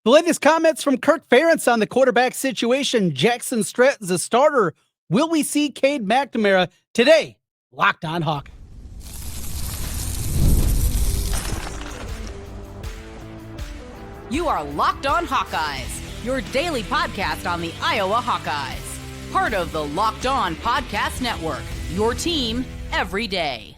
The latest comments from Kirk Ferentz on the quarterback situation. Jackson Stratton's a starter. Will we see Cade McNamara today? Locked on Hawk. You are Locked On Hawkeyes, your daily podcast on the Iowa Hawkeyes. Part of the Locked On Podcast Network, your team every day.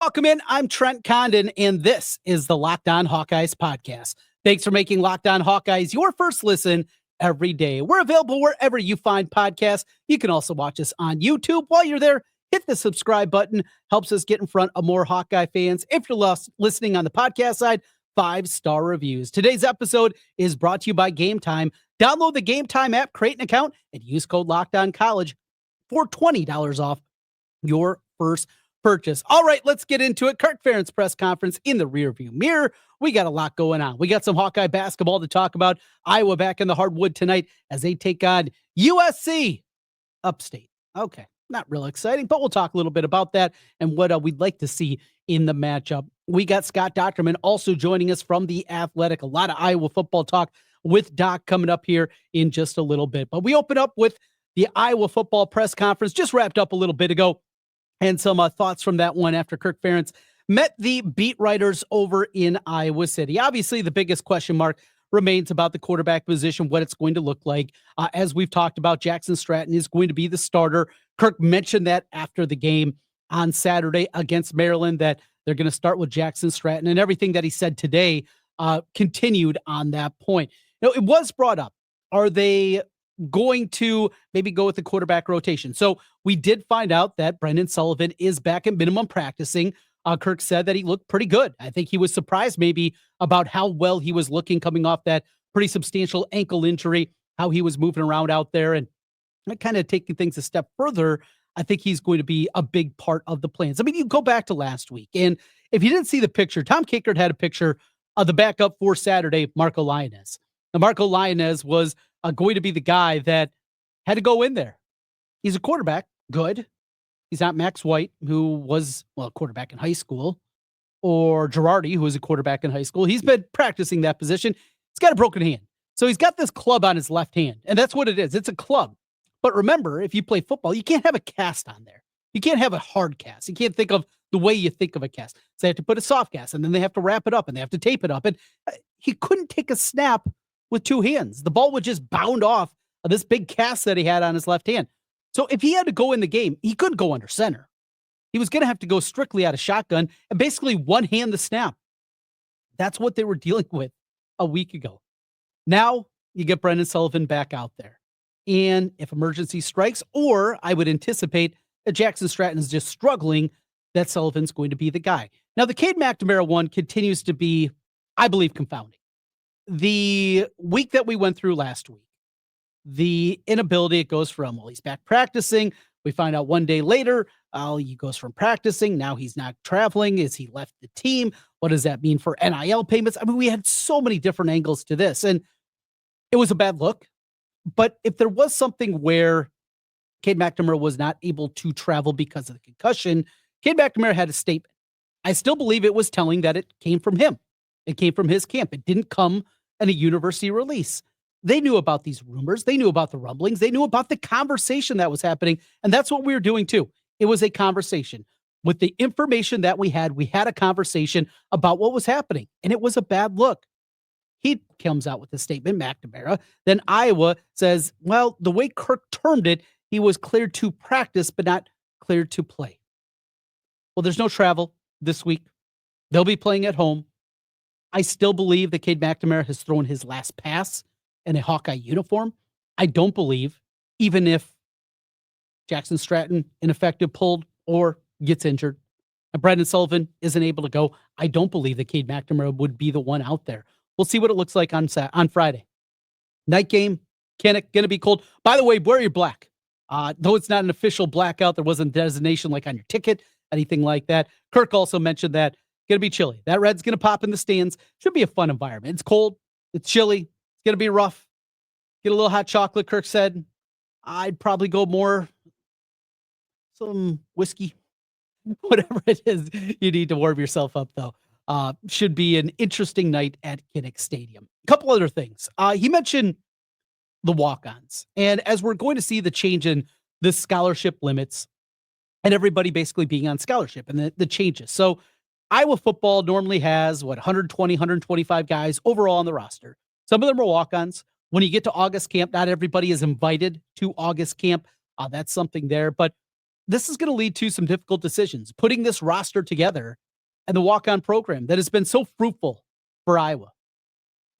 Welcome in. I'm Trent Condon, and this is the Locked On Hawkeyes podcast. Thanks for making Locked On Hawkeyes your first listen every day. We're available wherever you find podcasts. You can also watch us on YouTube. While you're there, hit the subscribe button. Helps us get in front of more Hawkeye fans. If you're listening on the podcast side, 5-star reviews. Today's episode is brought to you by Gametime. Download the Gametime app, create an account, and use code LOCKEDONCollege for $20 off your first purchase. All right, let's get into it. Kirk Ferentz press conference in the rearview mirror. We got a lot going on. We got some Hawkeye basketball to talk about. Iowa back in the hardwood tonight as they take on USC upstate. Okay, not real exciting, but we'll talk a little bit about that and what we'd like to see in the matchup. We got Scott Doctorman also joining us from The Athletic. A lot of Iowa football talk with Doc coming up here in just a little bit. But we open up with the Iowa football press conference, just wrapped up a little bit ago. And some thoughts from that one after Kirk Ferentz met the beat writers over in Iowa City. Obviously, the biggest question mark remains about the quarterback position, what it's going to look like. As we've talked about, Jackson Stratton is going to be the starter. Kirk mentioned that after the game on Saturday against Maryland, that they're going to start with Jackson Stratton, and everything that he said today continued on that point. Now, it was brought up. Are they going to maybe go with the quarterback rotation? So we did find out that Brendan Sullivan is back at minimum practicing. Kirk said that he looked pretty good. I think he was surprised maybe about how well he was looking coming off that pretty substantial ankle injury, how he was moving around out there, and kind of taking things a step further. I think he's going to be a big part of the plans. I mean, you go back to last week, and if you didn't see the picture, Tom Kakert had a picture of the backup for Saturday, Marco Lainez. Now, Marco Lainez was going to be the guy that had to go in there. He's a quarterback, good. He's not Max White, who was, a quarterback in high school, or Girardi, who was a quarterback in high school. He's been practicing that position. He's got a broken hand. So he's got this club on his left hand, and that's what it is. It's a club. But remember, if you play football, you can't have a cast on there. You can't have a hard cast. You can't think of the way you think of a cast. So they have to put a soft cast, and then they have to wrap it up, and they have to tape it up. And he couldn't take a snap with two hands. The ball would just bound off of this big cast that he had on his left hand. So if he had to go in the game, he couldn't go under center. He was going to have to go strictly out of shotgun and basically one hand the snap. That's what they were dealing with a week ago. Now you get Brendan Sullivan back out there. And if emergency strikes, or I would anticipate that Jackson Stratton is just struggling, that Sullivan's going to be the guy. Now the Cade McNamara one continues to be, I believe, confounding. The week that we went through last week, the inability, it goes from, he's back practicing. We find out one day later, he goes from practicing. Now he's not traveling. Is he left the team? What does that mean for NIL payments? I mean, we had so many different angles to this, and it was a bad look. But if there was something where Cade McNamara was not able to travel because of the concussion, Cade McNamara had a statement. I still believe it was telling that it came from him. It came from his camp. It didn't come in a university release. They knew about these rumors. They knew about the rumblings. They knew about the conversation that was happening. And that's what we were doing too. It was a conversation. With the information that we had a conversation about what was happening. And it was a bad look. He comes out with a statement, McNamara. Then Iowa says, well, the way Kirk termed it, he was cleared to practice, but not cleared to play. Well, there's no travel this week. They'll be playing at home. I still believe that Cade McNamara has thrown his last pass in a Hawkeye uniform. I don't believe, even if Jackson Stratton, ineffective, pulled, or gets injured, and Brendan Sullivan isn't able to go, I don't believe that Cade McNamara would be the one out there. We'll see what it looks like on Friday. Night game, going to be cold. By the way, wear your black. Though it's not an official blackout, there wasn't a designation like on your ticket, anything like that. Kirk also mentioned that going to be chilly. That red's going to pop in the stands. Should be a fun environment. It's cold. It's chilly. It's going to be rough. Get a little hot chocolate, Kirk said. I'd probably go more some whiskey, whatever it is you need to warm yourself up, though. should be an interesting night at Kinnick Stadium. A couple other things. He mentioned the walk-ons. And as we're going to see the change in the scholarship limits and everybody basically being on scholarship and the changes. So Iowa football normally has 120, 125 guys overall on the roster. Some of them are walk-ons. When you get to August camp, not everybody is invited to August camp. That's something there. But this is going to lead to some difficult decisions. Putting this roster together and the walk-on program that has been so fruitful for Iowa.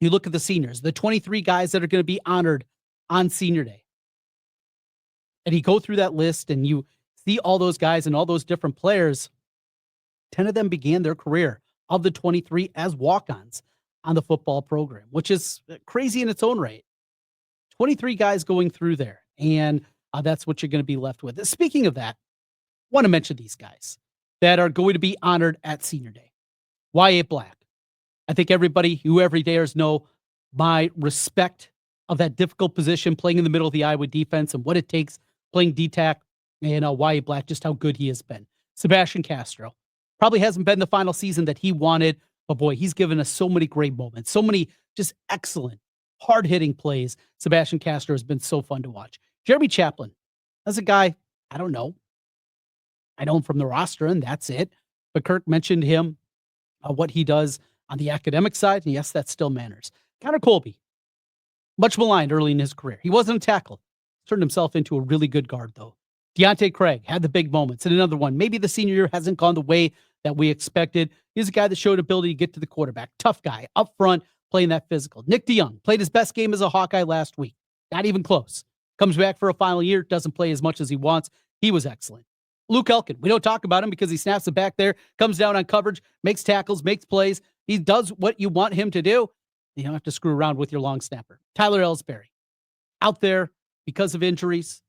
You look at the seniors, the 23 guys that are going to be honored on Senior Day. And you go through that list and you see all those guys and all those different players. 10 of them began their career of the 23 as walk-ons on the football program, which is crazy in its own right. 23 guys going through there. And that's what you're going to be left with. Speaking of that, I want to mention these guys that are going to be honored at Senior Day. Wyatt Black. I think everybody, who everydayers know my respect of that difficult position, playing in the middle of the Iowa defense and what it takes playing D-tack, and Wyatt Black, just how good he has been. Sebastian Castro. Probably hasn't been the final season that he wanted, but boy, he's given us so many great moments, so many just excellent, hard-hitting plays. Sebastian Castro has been so fun to watch. Jeremy Chaplin. That's a guy, I don't know. I know him from the roster, and that's it. But Kirk mentioned him, what he does on the academic side, and yes, that still matters. Connor Colby, much maligned early in his career. He wasn't a tackle. Turned himself into a really good guard, though. Deontay Craig had the big moments. And another one, maybe the senior year hasn't gone the way that we expected. He's a guy that showed ability to get to the quarterback. Tough guy, up front, playing that physical. Nick DeYoung played his best game as a Hawkeye last week. Not even close. Comes back for a final year, doesn't play as much as he wants. He was excellent. Luke Elkin, we don't talk about him because he snaps it back there, comes down on coverage, makes tackles, makes plays. He does what you want him to do. You don't have to screw around with your long snapper. Tyler Ellsbury, out there because of injuries,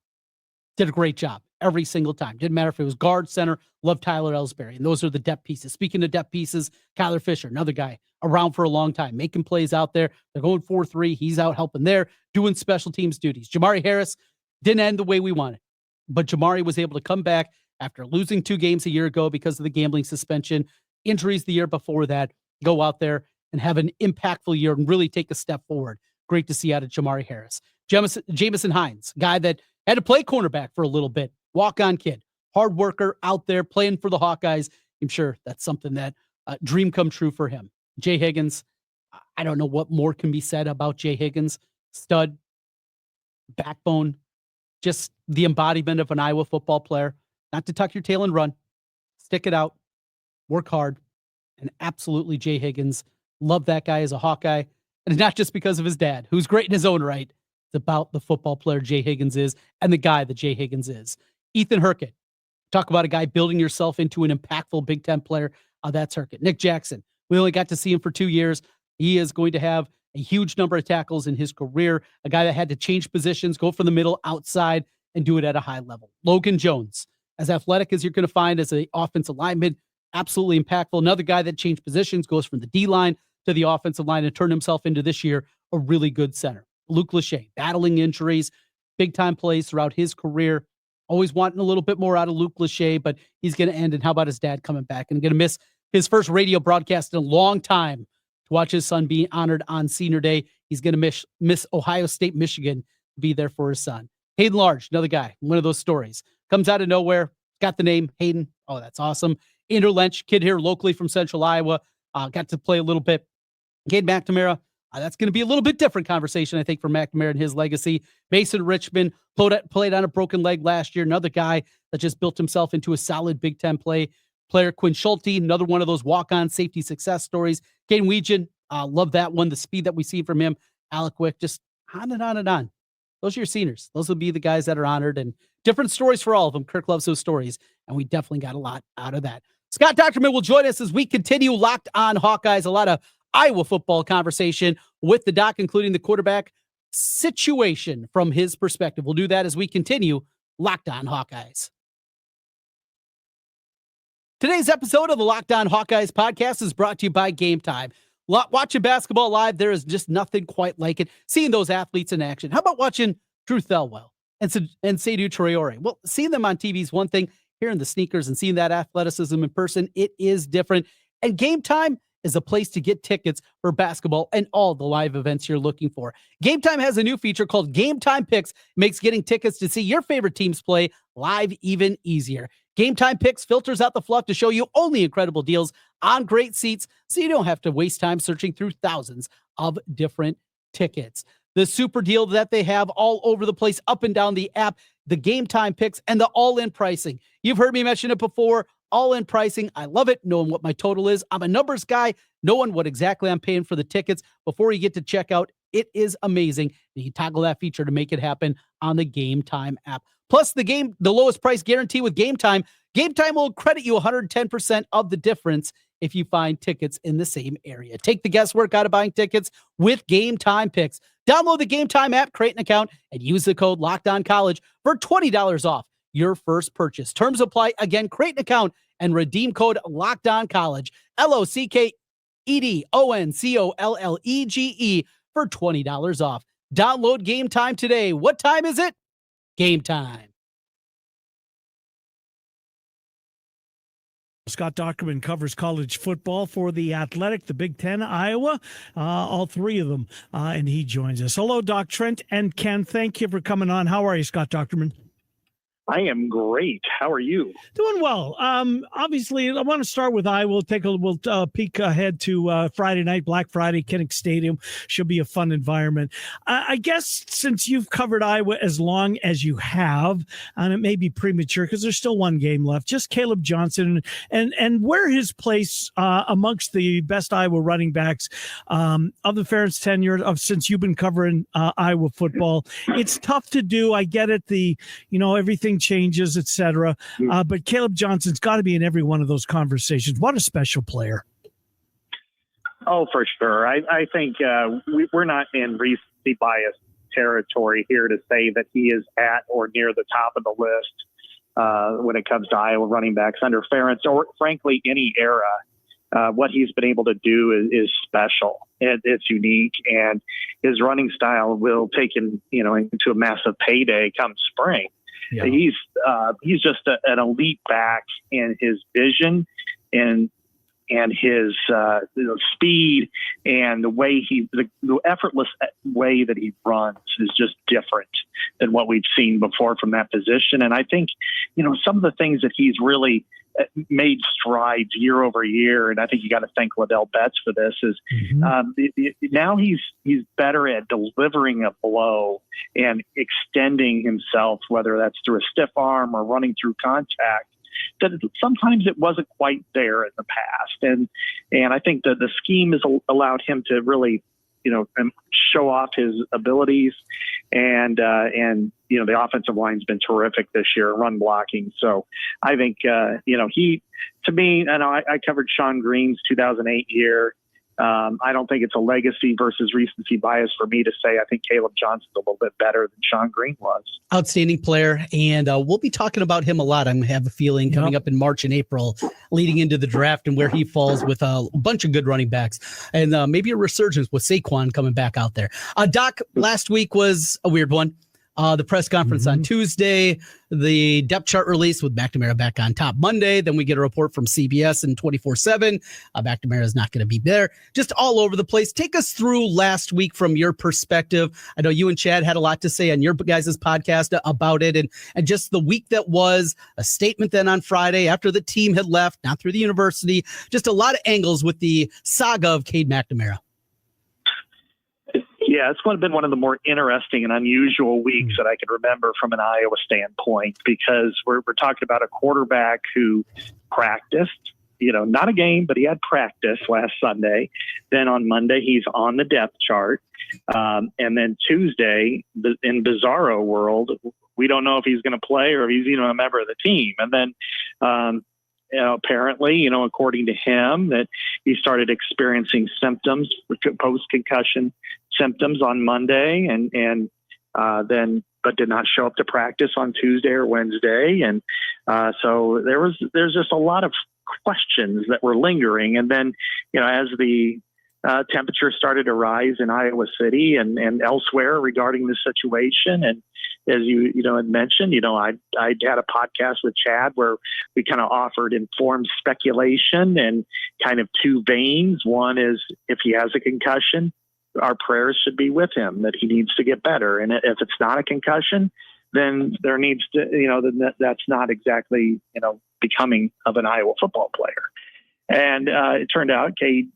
did a great job every single time. Didn't matter if it was guard, center, loved Tyler Ellsbury. And those are the depth pieces. Speaking of depth pieces, Kyler Fisher, another guy around for a long time, making plays out there. They're going 4-3. He's out helping there, doing special teams duties. Jamari Harris didn't end the way we wanted, but Jamari was able to come back after losing 2 games a year ago because of the gambling suspension, injuries the year before that, go out there and have an impactful year and really take a step forward. Great to see out of Jamari Harris. Jamison Hines, guy that had to play cornerback for a little bit. Walk-on kid, hard worker out there playing for the Hawkeyes. I'm sure that's something that dream come true for him. Jay Higgins, I don't know what more can be said about Jay Higgins. Stud, backbone, just the embodiment of an Iowa football player. Not to tuck your tail and run. Stick it out. Work hard. And absolutely Jay Higgins. Love that guy as a Hawkeye. And not just because of his dad, who's great in his own right. It's about the football player Jay Higgins is and the guy that Jay Higgins is. Ethan Hurkett. Talk about a guy building yourself into an impactful Big Ten player. That's Hurkett. Nick Jackson. We only got to see him for 2 years. He is going to have a huge number of tackles in his career. A guy that had to change positions, go from the middle, outside, and do it at a high level. Logan Jones. As athletic as you're going to find as an offensive lineman, absolutely impactful. Another guy that changed positions, goes from the D-line to the offensive line and turned himself into this year a really good center. Luke Lachey, battling injuries, big-time plays throughout his career. Always wanting a little bit more out of Luke Lachey, but he's going to end. And how about his dad coming back? And going to miss his first radio broadcast in a long time to watch his son being honored on Senior Day. He's going to miss Ohio State, Michigan, be there for his son. Hayden Large, another guy, one of those stories. Comes out of nowhere, got the name Hayden. Oh, that's awesome. Andrew Lynch, kid here locally from Central Iowa, got to play a little bit. Cade McNamara, that's going to be a little bit different conversation, I think, for McNamara and his legacy. Mason Richmond played on a broken leg last year. Another guy that just built himself into a solid Big Ten player. Quinn Schulte, another one of those walk-on safety success stories. Caden Weegan, love that one. The speed that we see from him. Alec Wick, just on and on and on. Those are your seniors. Those will be the guys that are honored, and different stories for all of them. Kirk loves those stories, and we definitely got a lot out of that. Scott Doctorman will join us as we continue Locked on Hawkeyes. A lot of Iowa football conversation with the doc, including the quarterback situation from his perspective. We'll do that as we continue Locked on Hawkeyes. Today's episode of the Locked on Hawkeyes podcast is brought to you by Gametime. Watching basketball live, there is just nothing quite like it. Seeing those athletes in action. How about watching Drew Thelwell and Seydou Traore? Well, seeing them on TV is one thing. Hearing the sneakers and seeing that athleticism in person, it is different. And Gametime is a place to get tickets for basketball and all the live events you're looking for. Gametime has a new feature called Gametime Picks. It makes getting tickets to see your favorite teams play live even easier. Gametime Picks filters out the fluff to show you only incredible deals on great seats, so you don't have to waste time searching through thousands of different tickets. The super deal that they have all over the place, up and down the app, the Gametime Picks, and the all-in pricing. You've heard me mention it before. All-in pricing. I love it, knowing what my total is. I'm a numbers guy, knowing what exactly I'm paying for the tickets before you get to checkout. It is amazing. You toggle that feature to make it happen on the Gametime app. Plus, the lowest price guarantee with Gametime. Gametime will credit you 110% of the difference if you find tickets in the same area. Take the guesswork out of buying tickets with Gametime Picks. Download the Gametime app, create an account, and use the code LOCKEDONCollege for $20 off your first purchase. Terms apply. Again, create an account and redeem code LOCKEDONCollege, LOCKEDONCOLLEGE for $20 off. Download Gametime today. What time is it? Gametime. Scott Doctorman covers college football for The Athletic, the Big Ten, Iowa, all three of them, and he joins us. Hello, Doc, Trent, and Ken. Thank you for coming on. How are you, Scott Doctorman? I am great. How are you? Doing well. Obviously, I want to start with Iowa. We'll peek ahead to Friday night, Black Friday, Kinnick Stadium. Should be a fun environment. I guess since you've covered Iowa as long as you have, and it may be premature because there's still one game left, just Caleb Johnson and where his place amongst the best Iowa running backs of the Ferentz tenure since you've been covering Iowa football. It's tough to do. I get it. Everything changes, etc. But Caleb Johnson's got to be in every one of those conversations. What a special player. Oh, for sure. I think we're not in recency bias territory here to say that he is at or near the top of the list when it comes to Iowa running backs under Ferentz or, frankly, any era. What he's been able to do is special. It's unique, and his running style will take him, into a massive payday come spring. Yeah. He's just an elite back in his vision and his speed, and the way the effortless way that he runs is just different than what we've seen before from that position. And I think, some of the things that he's really made strides year over year, and I think you got to thank Liddell Betts for this, is now he's better at delivering a blow and extending himself, whether that's through a stiff arm or running through contact, that sometimes it wasn't quite there in the past. And I think that the scheme has allowed him to really, show off his abilities, and the offensive line's been terrific this year, run blocking. So I think, he, to me, I covered Sean Green's 2008 year. I don't think it's a legacy versus recency bias for me to say I think Caleb Johnson's a little bit better than Sean Green was. Outstanding player, and we'll be talking about him a lot. I have a feeling coming up in March and April, leading into the draft and where he falls with a bunch of good running backs, and maybe a resurgence with Saquon coming back out there. Doc, last week was a weird one. The press conference on Tuesday, the depth chart release with McNamara back on top Monday. Then we get a report from CBS and 24/7. McNamara is not going to be there. Just all over the place. Take us through last week from your perspective. I know you and Chad had a lot to say on your guys' podcast about it, and just the week that was, a statement then on Friday after the team had left, not through the university. Just a lot of angles with the saga of Cade McNamara. Yeah, it's been one of the more interesting and unusual weeks that I can remember from an Iowa standpoint, because we're talking about a quarterback who practiced, not a game, but he had practice last Sunday. Then on Monday, he's on the depth chart. And then Tuesday, in Bizarro world, we don't know if he's going to play or if he's a member of the team. And then apparently, according to him, that he started experiencing symptoms, post-concussion symptoms on Monday, and then but did not show up to practice on Tuesday or Wednesday. And so there's just a lot of questions that were lingering. And then, as the temperature started to rise in Iowa City and elsewhere regarding the situation. And as you had mentioned, I had a podcast with Chad where we kind of offered informed speculation and kind of two veins. One is if he has a concussion, our prayers should be with him, that he needs to get better. And if it's not a concussion, then there needs to, then that's not exactly, becoming of an Iowa football player. And it turned out Cade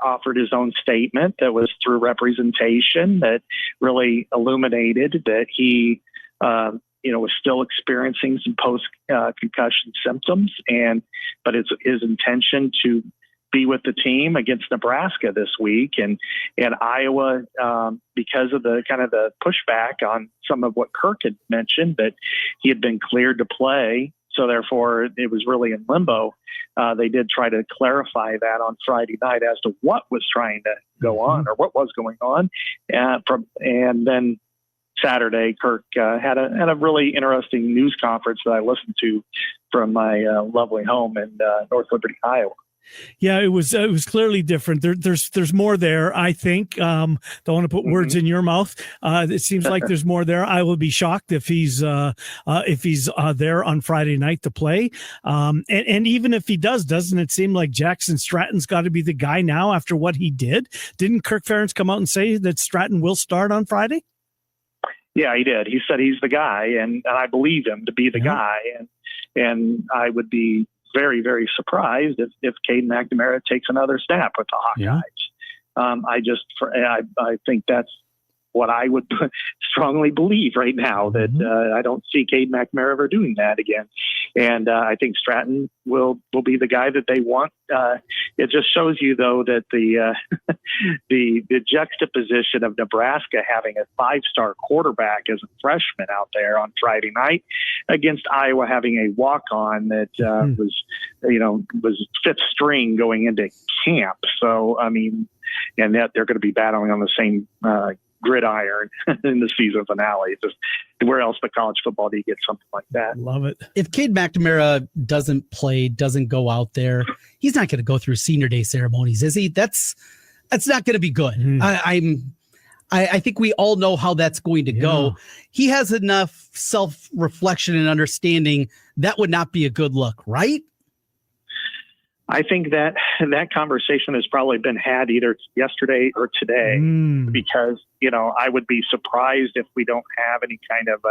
offered his own statement that was through representation that really illuminated that he, was still experiencing some post-concussion symptoms, but his intention to be with the team against Nebraska this week, and Iowa, because of the kind of the pushback on some of what Kirk had mentioned, that he had been cleared to play. So therefore it was really in limbo. They did try to clarify that on Friday night as to what was trying to go on or what was going on. And then Saturday, Kirk had a really interesting news conference that I listened to from my lovely home in North Liberty, Iowa. Yeah, it was clearly different. There's more there, I think. Don't want to put words in your mouth. It seems like there's more there. I will be shocked if he's there on Friday night to play. And even if he doesn't it seem like Jackson Stratton's got to be the guy now after what he did? Didn't Kirk Ferentz come out and say that Stratton will start on Friday? Yeah, he did. He said he's the guy, and I believe him to be the guy. And I would be very, very surprised if Cade McNamara takes another snap with the Hawkeyes. I think that's what I would strongly believe right now, that I don't see Cade McNamara ever doing that again. And I think Stratton will be the guy that they want. It just shows you, though, that the juxtaposition of Nebraska having a 5-star quarterback as a freshman out there on Friday night against Iowa having a walk-on that was fifth string going into camp. So, I mean, and that they're going to be battling on the same gridiron in the season finale. Just where else but college football do you get something like that? Love it. If Cade McNamara doesn't play, doesn't go out there, he's not going to go through senior day ceremonies, is he? That's not going to be good. I think we all know how that's going to go. He has enough self-reflection and understanding that would not be a good look, right? I think that conversation has probably been had either yesterday or today, because, I would be surprised if we don't have any kind of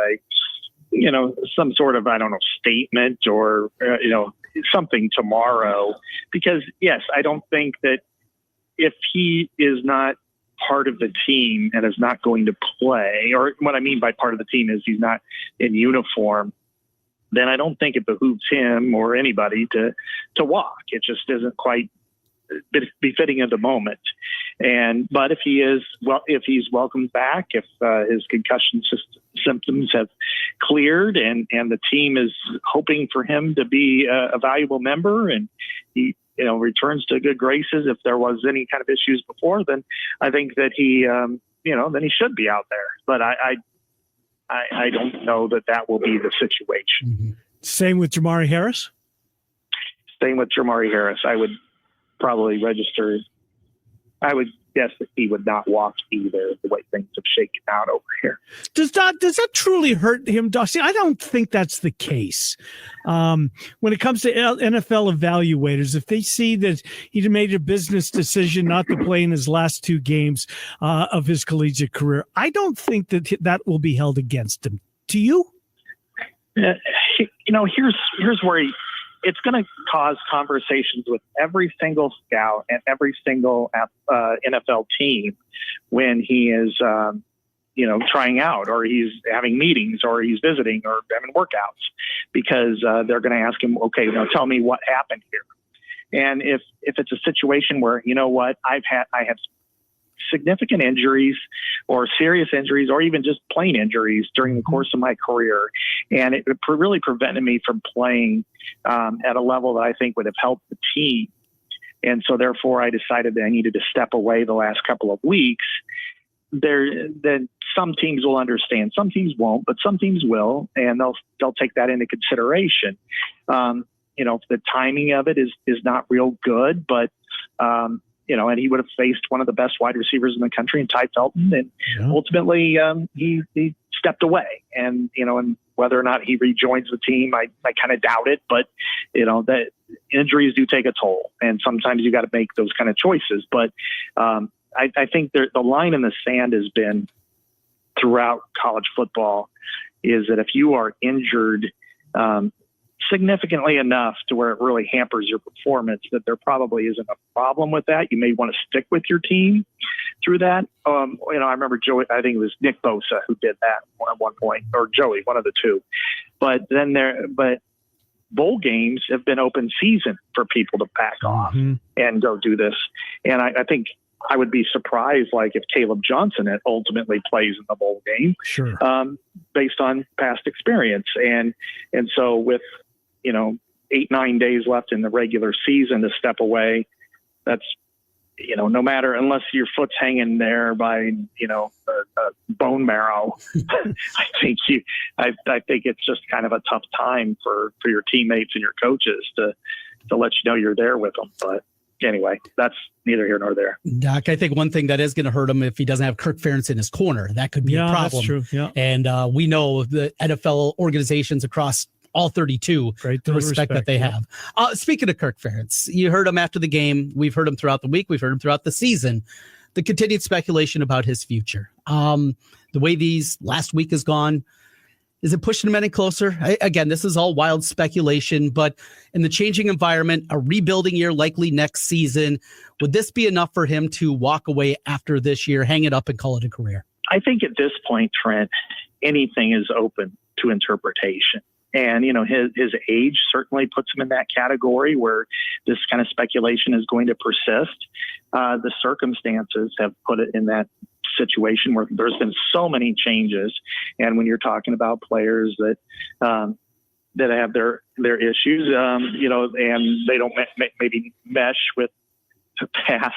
some sort of, statement or, something tomorrow. Because, yes, I don't think that if he is not part of the team and is not going to play, or what I mean by part of the team is he's not in uniform, then I don't think it behooves him or anybody to walk. It just isn't quite befitting of the moment. But if he's welcomed back, if his concussion symptoms have cleared and the team is hoping for him to be a valuable member, and he returns to good graces, if there was any kind of issues before, then I think that he then he should be out there. But I don't know that will be the situation. Same with Jamari Harris? Same with Jamari Harris. I would probably register. I would guess that he would not walk either, the way things have shaken out over here. Does that truly hurt him, Dusty? I don't think that's the case. When it comes to NFL evaluators, if they see that he made a business decision not to play in his last 2 games of his collegiate career, I don't think that will be held against him. Do you? Here's where it's going to cause conversations with every single scout and every single NFL team when he is, trying out, or he's having meetings, or he's visiting, or having workouts, because they're going to ask him, okay, tell me what happened here. And if it's a situation where, I have significant injuries or serious injuries or even just plain injuries during the course of my career, and it really prevented me from playing at a level that I think would have helped the team. And so therefore I decided that I needed to step away the last couple of weeks. Then some teams will understand, some teams won't, but some teams will, and they'll take that into consideration. The timing of it is not real good, but and he would have faced one of the best wide receivers in the country in Ty Felton. And ultimately he stepped away, and whether or not he rejoins the team, I kind of doubt it, but that injuries do take a toll, and sometimes you got to make those kind of choices. But I think the line in the sand has been throughout college football is that if you are injured significantly enough to where it really hampers your performance, that there probably isn't a problem with that. You may want to stick with your team through that. I remember Joey, I think it was Nick Bosa who did that at one point, or Joey, one of the two. But bowl games have been open season for people to back off and go do this. And I think I would be surprised, like if Caleb Johnson ultimately plays in the bowl game, based on past experience. And so with 8-9 days left in the regular season to step away, that's no matter, unless your foot's hanging there by bone marrow, I think it's just kind of a tough time for your teammates and your coaches to let you know you're there with them. But anyway, that's neither here nor there. Doc, I think one thing that is going to hurt him if he doesn't have Kirk Ferentz in his corner, that could be a problem. That's true. Yeah. And we know the NFL organizations across all 32, the respect that they have. Speaking of Kirk Ferentz, you heard him after the game. We've heard him throughout the week. We've heard him throughout the season. The continued speculation about his future. The way these last week has gone, is it pushing him any closer? Again, this is all wild speculation, but in the changing environment, a rebuilding year likely next season, would this be enough for him to walk away after this year, hang it up and call it a career? I think at this point, Trent, anything is open to interpretation. And, his age certainly puts him in that category where this kind of speculation is going to persist. The circumstances have put it in that situation where there's been so many changes. And when you're talking about players that have their issues, and they don't maybe mesh with past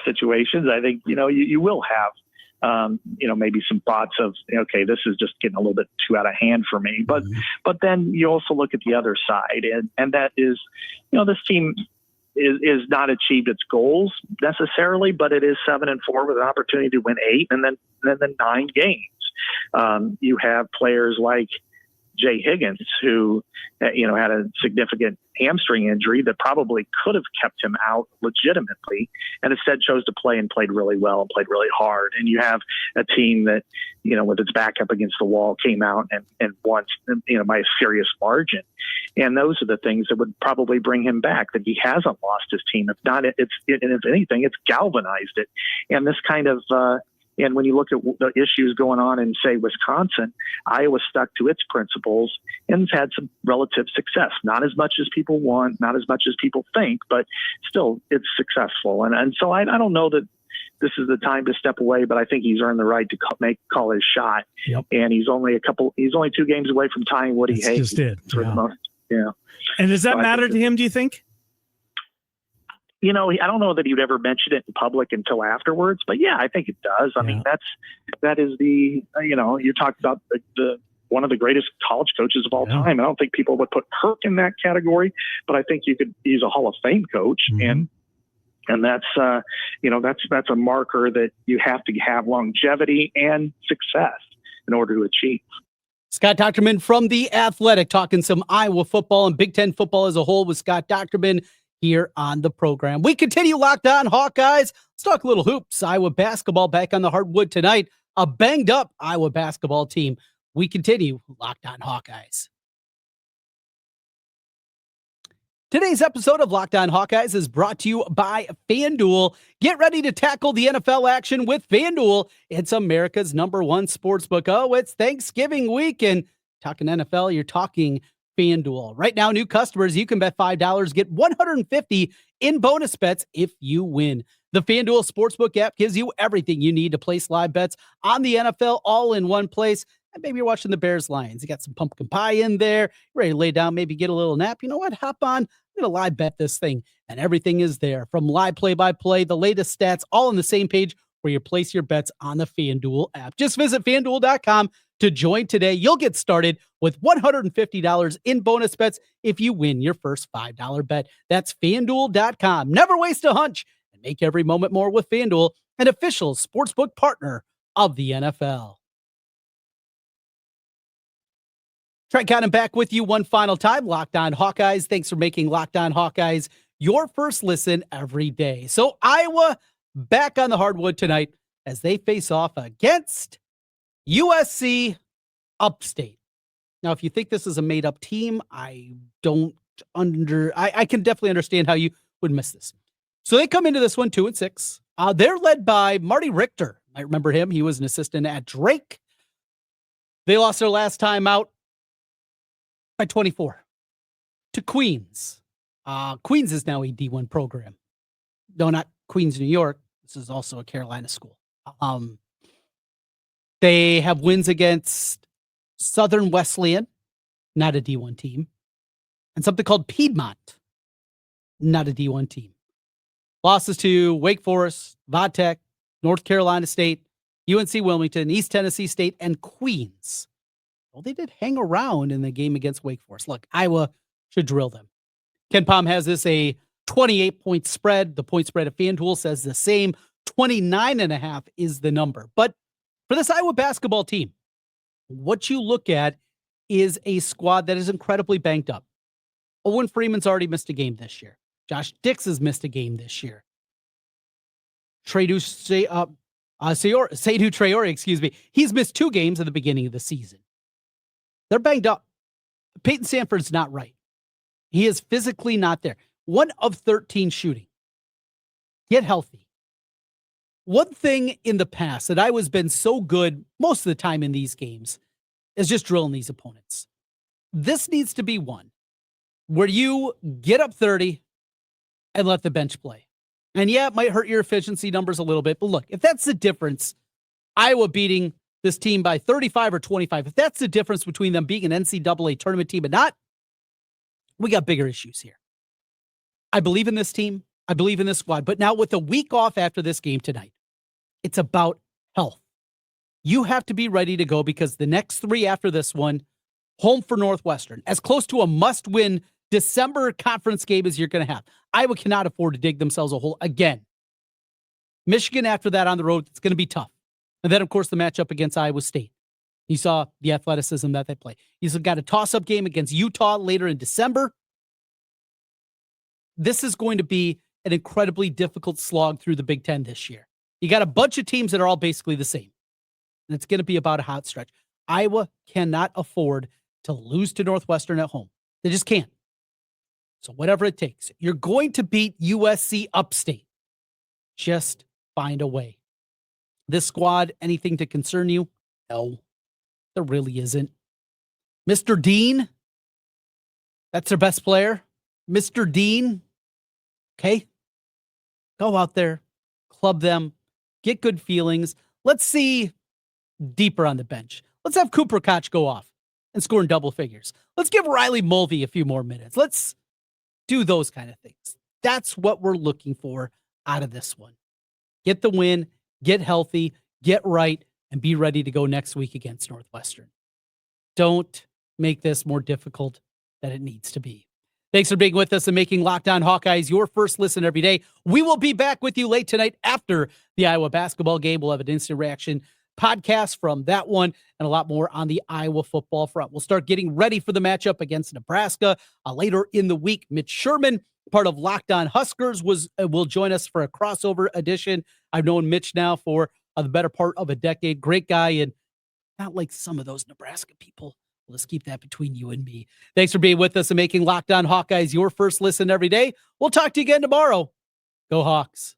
situations, I think, you will have maybe some thoughts of, okay, this is just getting a little bit too out of hand for me. But then you also look at the other side, and that is, this team is not achieved its goals necessarily, but it is 7-4 with an opportunity to win 8 and then 9 games. You have players like Jay Higgins, who, had a significant hamstring injury that probably could have kept him out legitimately, and instead chose to play and played really well and played really hard. And you have a team that, with its back up against the wall, came out and won, by a serious margin. And those are the things that would probably bring him back, that he hasn't lost his team. If not, if anything, it's galvanized it. And this kind of, and when you look at the issues going on in, say, Wisconsin, Iowa stuck to its principles and has had some relative success. Not as much as people want, not as much as people think, but still it's successful. And so I don't know that this is the time to step away, but I think he's earned the right to call his shot. Yep. And he's only 2 games away from tying Woody Hayes. The most. Yeah. And does that matter to him, do you think? I don't know that he would ever mention it in public until afterwards, but yeah, I think it does. I mean, that is the, you talked about the one of the greatest college coaches of all time. I don't think people would put Kirk in that category, but I think he's a Hall of Fame coach. And that's, that's a marker that you have to have longevity and success in order to achieve. Scott Doctorman from The Athletic, talking some Iowa football and Big Ten football as a whole with Scott Doctorman here on the program. We continue Locked On Hawkeyes. Let's talk a little hoops. Iowa basketball back on the hardwood tonight. A banged up Iowa basketball team. We continue Locked On Hawkeyes. Today's episode of Locked On Hawkeyes is brought to you by FanDuel. Get ready to tackle the NFL action with FanDuel. It's America's #1 sportsbook. Oh, it's Thanksgiving week, and talking NFL, you're talking FanDuel. Right now, new customers, you can bet $5, get $150 in bonus bets if you win. The FanDuel Sportsbook app gives you everything you need to place live bets on the NFL all in one place. And maybe you're watching the Bears-Lions. You got some pumpkin pie in there. You're ready to lay down, maybe get a little nap. You know what? Hop on. I'm going to live bet this thing. And everything is there, from live play-by-play, the latest stats, all on the same page where you place your bets on the FanDuel app. Just visit FanDuel.com to join today. You'll get started with $150 in bonus bets if you win your first $5 bet. That's FanDuel.com. Never waste a hunch, and and make every moment more with FanDuel, an official sportsbook partner of the NFL. Trent Condon back with you one final time. Locked On Hawkeyes. Thanks for making Locked On Hawkeyes your first listen every day. So Iowa back on the hardwood tonight as they face off against USC Upstate. Now, if you think this is a made-up team, I can definitely understand how you would miss this. So they come into this one 2-6. They're led by Marty Richter. I remember him. He was an assistant at Drake. They lost their last time out by 24 to Queens. Queens is now a D1 program. No, not Queens, New York. This is also a Carolina school. They have wins against Southern Wesleyan, not a D1 team, and something called Piedmont, not a D1 team. Losses to Wake Forest, Vatech, North Carolina State, UNC Wilmington, East Tennessee State, and Queens. Well, they did hang around in the game against Wake Forest. Look, Iowa should drill them. Ken Pom has this a 28-point spread. The point spread at FanDuel says the same. 29.5 is the number. But for this Iowa basketball team, what you look at is a squad that is incredibly banked up. Owen Freeman's already missed a game this year. Josh Dix has missed a game this year. Seydou Traore, he's missed 2 games at the beginning of the season. They're banged up. Peyton Sanford's not right. He is physically not there. 1 of 13 shooting. Get healthy. One thing in the past that Iowa's been so good most of the time in these games is just drilling these opponents. This needs to be one where you get up 30 and let the bench play. And yeah, it might hurt your efficiency numbers a little bit, but look, if that's the difference, Iowa beating this team by 35 or 25, if that's the difference between them being an NCAA tournament team and not, we got bigger issues here. I believe in this team. I believe in this squad. But now with a week off after this game tonight, it's about health. You have to be ready to go because the next 3 after this one, home for Northwestern, as close to a must-win December conference game as you're going to have. Iowa cannot afford to dig themselves a hole again. Michigan after that on the road, it's going to be tough. And then, of course, the matchup against Iowa State. You saw the athleticism that they play. He's got a toss-up game against Utah later in December. This is going to be an incredibly difficult slog through the Big Ten this year. You got a bunch of teams that are all basically the same. And it's going to be about a hot stretch. Iowa cannot afford to lose to Northwestern at home. They just can't. So whatever it takes, you're going to beat USC Upstate. Just find a way. This squad, anything to concern you? No, there really isn't. Mr. Dean, that's their best player. Mr. Dean, okay, go out there, club them, get good feelings. Let's see deeper on the bench. Let's have Cooper Koch go off and score in double figures. Let's give Riley Mulvey a few more minutes. Let's do those kind of things. That's what we're looking for out of this one. Get the win, get healthy, get right, and be ready to go next week against Northwestern. Don't make this more difficult than it needs to be. Thanks for being with us and making Locked On Hawkeyes your first listen every day. We will be back with you late tonight after the Iowa basketball game. We'll have an instant reaction podcast from that one and a lot more on the Iowa football front. We'll start getting ready for the matchup against Nebraska later in the week. Mitch Sherman, part of Locked On Huskers, will join us for a crossover edition. I've known Mitch now for the better part of a decade. Great guy, and not like some of those Nebraska people. Let's keep that between you and me. Thanks for being with us and making Locked On Hawkeyes your first listen every day. We'll talk to you again tomorrow. Go Hawks.